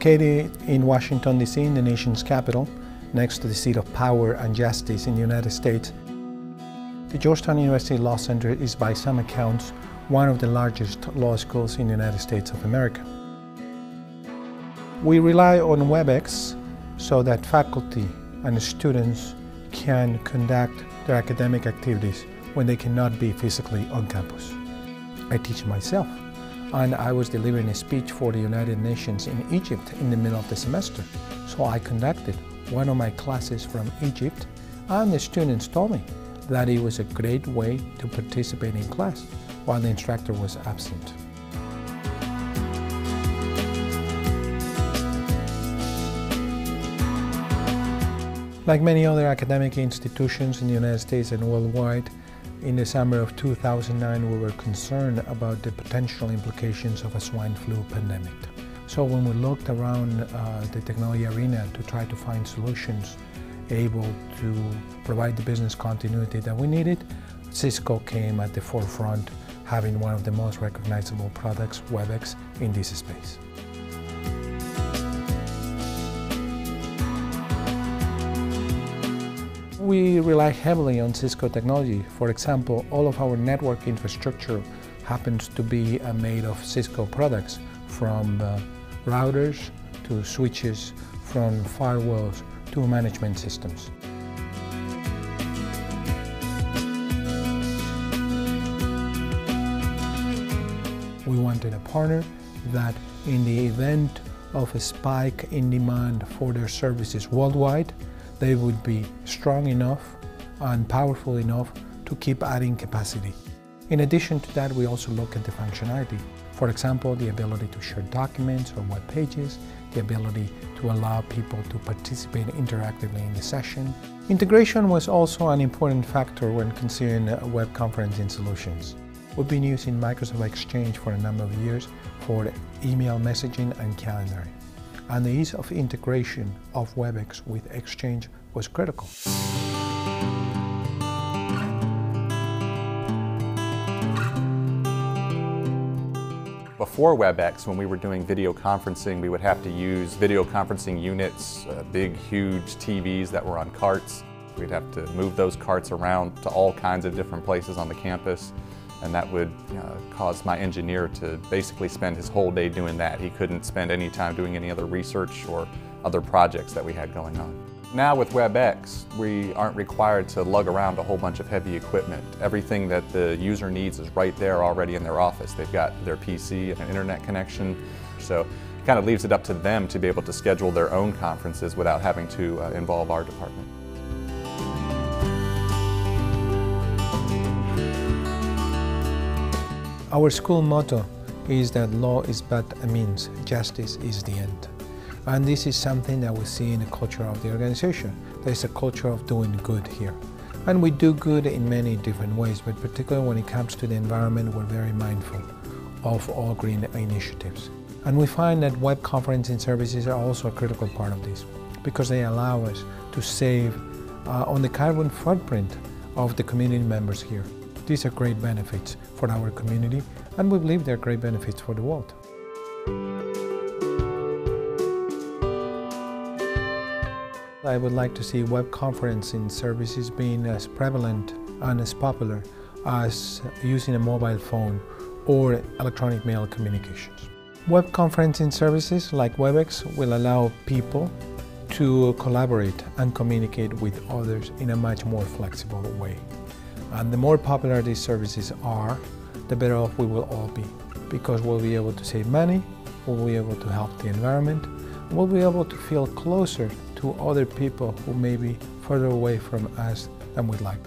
Located in Washington, D.C., in the nation's capital, next to the seat of power and justice in the United States, the Georgetown University Law Center is, by some accounts, one of the largest law schools in the United States of America. We rely on WebEx so that faculty and students can conduct their academic activities when they cannot be physically on campus. I teach myself, and I was delivering a speech for the United Nations in Egypt in the middle of the semester. So I conducted one of my classes from Egypt, and the students told me that it was a great way to participate in class while the instructor was absent. Like many other academic institutions in the United States and worldwide, in the summer of 2009 we were concerned about the potential implications of a swine flu pandemic. So when we looked around the technology arena to try to find solutions able to provide the business continuity that we needed, Cisco came at the forefront, having one of the most recognizable products, WebEx, in this space. We rely heavily on Cisco technology. For example, all of our network infrastructure happens to be made of Cisco products, from routers to switches, from firewalls to management systems. We wanted a partner that, in the event of a spike in demand for their services worldwide, they would be strong enough and powerful enough to keep adding capacity. In addition to that, we also look at the functionality. For example, the ability to share documents or web pages, the ability to allow people to participate interactively in the session. Integration was also an important factor when considering web conferencing solutions. We've been using Microsoft Exchange for a number of years for email messaging and calendaring, and the ease of integration of WebEx with Exchange was critical. Before WebEx, when we were doing video conferencing, we would have to use video conferencing units, big, huge TVs that were on carts. We'd have to move those carts around to all kinds of different places on the campus, and that would cause my engineer to basically spend his whole day doing that. He couldn't spend any time doing any other research or other projects that we had going on. Now with WebEx, we aren't required to lug around a whole bunch of heavy equipment. Everything that the user needs is right there already in their office. They've got their PC and an internet connection, so it kind of leaves it up to them to be able to schedule their own conferences without having to involve our department. Our school motto is that law is but a means, justice is the end. And this is something that we see in the culture of the organization. There's a culture of doing good here. And we do good in many different ways, but particularly when it comes to the environment, we're very mindful of all green initiatives. And we find that web conferencing services are also a critical part of this, because they allow us to save on the carbon footprint of the community members here. These are great benefits for our community, and we believe they're great benefits for the world. I would like to see web conferencing services being as prevalent and as popular as using a mobile phone or electronic mail communications. Web conferencing services like WebEx will allow people to collaborate and communicate with others in a much more flexible way. And the more popular these services are, the better off we will all be, because we'll be able to save money, we'll be able to help the environment, and we'll be able to feel closer to other people who may be further away from us than we'd like.